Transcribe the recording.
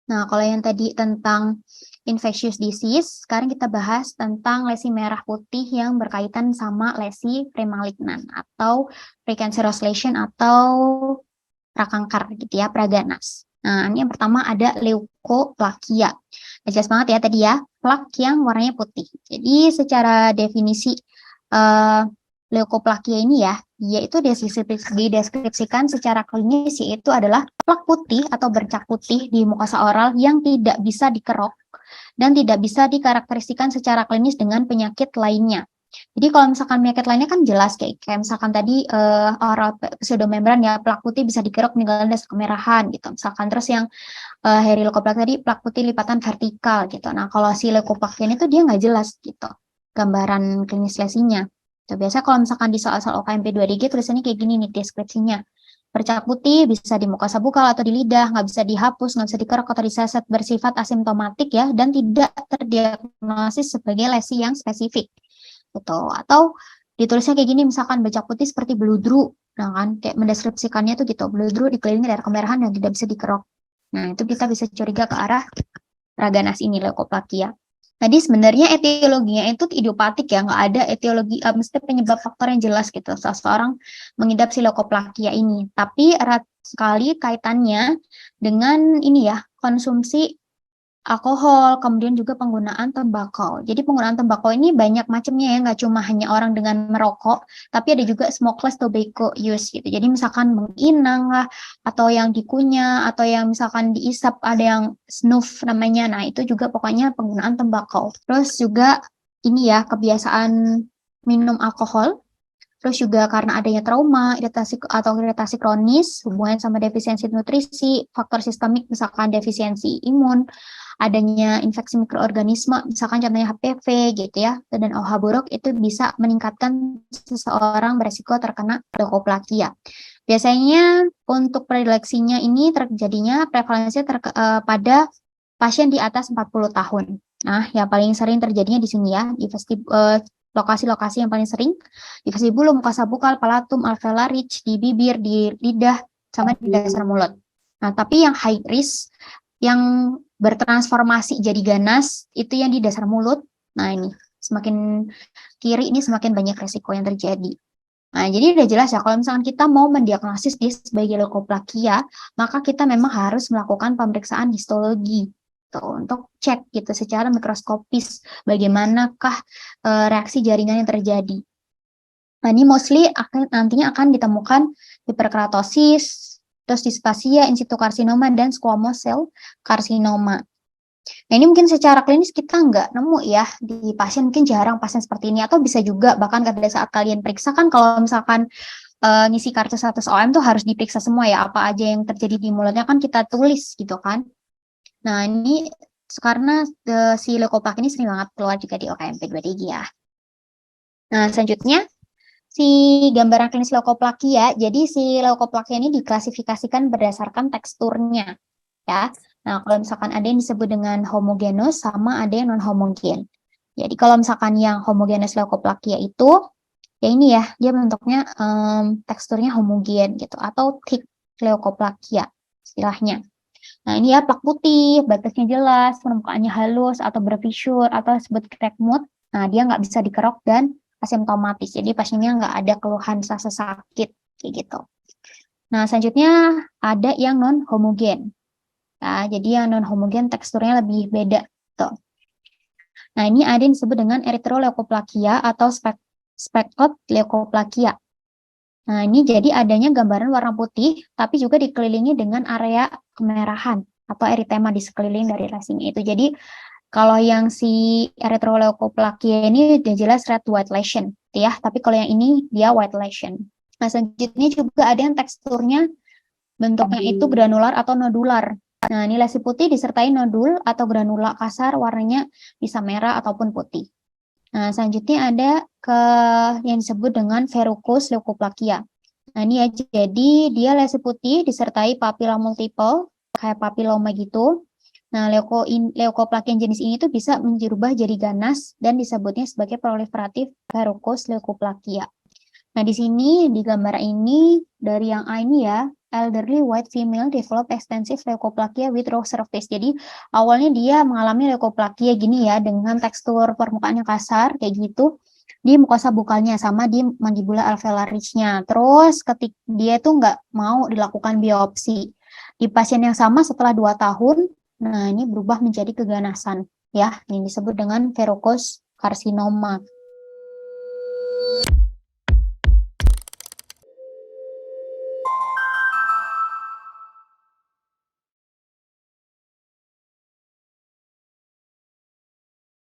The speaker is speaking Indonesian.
Nah, kalau yang tadi tentang infectious disease, sekarang kita bahas tentang lesi merah putih yang berkaitan sama lesi premalignan atau precancerous lesion atau prakanker gitu ya, praganas. Nah, ini yang pertama ada leukoplakia. Jelas banget ya tadi ya, plak yang warnanya putih. Jadi secara definisi eh, leukoplakia ini ya, dia itu dideskripsikan secara klinis yaitu adalah plak putih atau bercak putih di mukosa oral yang tidak bisa dikerok dan tidak bisa dikarakteristikan secara klinis dengan penyakit lainnya. Jadi kalau misalkan penyakit lainnya kan jelas kayak misalkan tadi oral pseudomembran ya plak putih bisa dikerok meninggalkan dasar kemerahan gitu. Misalkan terus yang heri tadi plak putih lipatan vertikal gitu. Nah kalau si leukoplakia itu dia nggak jelas gitu gambaran klinis lesinya. Biasa kalau misalkan di soal-soal OKMP 2DG tulisannya kayak gini nih deskripsinya. Bercak putih bisa di mukosa bukal atau di lidah, nggak bisa dihapus, nggak bisa dikerok atau diseset, bersifat asimptomatik ya, dan tidak terdiagnosis sebagai lesi yang spesifik. Gitu. Atau ditulisnya kayak gini, misalkan bercak putih seperti beludru, nah kan, kayak mendeskripsikannya tuh gitu, beludru dikelilingi dari kemerahan yang tidak bisa dikerok. Nah, itu kita bisa curiga ke arah raganas ini, leukoplakia. Tadi sebenarnya etiologinya itu idiopatik ya, nggak ada etiologi, mesti penyebab faktor yang jelas gitu. Seseorang mengidap si leukoplakia ini, tapi erat sekali kaitannya dengan ini ya, konsumsi alkohol, kemudian juga penggunaan tembakau. Jadi penggunaan tembakau ini banyak macamnya ya, nggak cuma hanya orang dengan merokok, tapi ada juga smokeless tobacco use gitu. Jadi misalkan menginang lah, atau yang dikunyah, atau yang misalkan diisap, ada yang snuff namanya. Nah itu juga pokoknya penggunaan tembakau. Terus juga ini ya, kebiasaan minum alkohol. Terus juga karena adanya trauma, iritasi kronis, hubungan sama defisiensi nutrisi, faktor sistemik misalkan defisiensi imun, adanya infeksi mikroorganisme, misalkan contohnya HPV gitu ya, dan OH buruk itu bisa meningkatkan seseorang beresiko terkena leukoplakia. Biasanya untuk predileksinya ini terjadinya prevalensinya pada pasien di atas 40 tahun. Nah, yang paling sering terjadinya di sini ya, di lokasi-lokasi yang paling sering di vestibulum, mukosa bukal, palatum, alveolar ridge, di bibir, di lidah, sama di dasar mulut. Nah, tapi yang high risk, yang bertransformasi jadi ganas, itu yang di dasar mulut. Nah, ini semakin kiri ini semakin banyak resiko yang terjadi. Nah, jadi udah jelas ya, kalau misalkan kita mau mendiagnosis dia sebagai leukoplakia, maka kita memang harus melakukan pemeriksaan histologi untuk cek gitu secara mikroskopis bagaimanakah reaksi jaringan yang terjadi. Nah, ini mostly nantinya akan ditemukan hiperkeratosis, terus displasia, in situ karsinoma, dan squamous cell karsinoma. Nah, ini mungkin secara klinis kita nggak nemu ya di pasien, mungkin jarang pasien seperti ini, atau bisa juga bahkan pada saat kalian periksa kan kalau misalkan ngisi kartu 100 OM tuh harus diperiksa semua ya, apa aja yang terjadi di mulutnya kan kita tulis gitu kan. Nah, ini karena si leukoplak ini sering banget keluar juga di OKMP 2DG ya. Nah, selanjutnya si gambaran klinis leukoplakia. Jadi si leukoplakia ini diklasifikasikan berdasarkan teksturnya ya. Nah, kalau misalkan ada yang disebut dengan homogenus sama ada yang non homogen. Jadi kalau misalkan yang homogenus leukoplakia itu ya ini ya, dia bentuknya teksturnya homogen gitu atau thick leukoplakia istilahnya. Nah, ini ya plak putih, batasnya jelas, permukaannya halus atau berfisur atau disebut crack mood. Nah, dia nggak bisa dikerok dan asimptomatis. Jadi pasiennya nggak ada keluhan rasa sakit kayak gitu. Nah, selanjutnya ada yang non homogen. Nah, jadi yang non homogen teksturnya lebih beda tuh. Nah, ini ada yang disebut dengan erythroleukoplakia atau speckled leukoplakia. Nah, ini jadi adanya gambaran warna putih, tapi juga dikelilingi dengan area kemerahan atau eritema di sekeliling dari lesinya itu. Jadi, kalau yang si erythroleukoplakia ini udah jelas red white lesion, ya. Tapi kalau yang ini dia white lesion. Nah, selanjutnya juga ada yang teksturnya bentuknya itu granular atau nodular. Nah, ini lesi putih disertai nodul atau granula kasar, warnanya bisa merah ataupun putih. Nah, selanjutnya ada yang disebut dengan verrucous leukoplakia. Nah, ini ya, jadi dia lesi putih disertai papila multiple, kayak papiloma gitu. Nah, leukoplakia jenis ini tuh bisa berubah jadi ganas dan disebutnya sebagai proliferatif verrucous leukoplakia. Nah, di sini di gambar ini dari yang A ini ya, elderly white female develop extensive leukoplakia with raw surface. Jadi awalnya dia mengalami leukoplakia gini ya, dengan tekstur permukaan yang kasar kayak gitu di mukosa bukalnya sama di mandibula alveolaricnya. Terus ketika dia tuh nggak mau dilakukan biopsi. Di pasien yang sama setelah 2 tahun, nah ini berubah menjadi keganasan ya, ini disebut dengan verrucous carcinoma.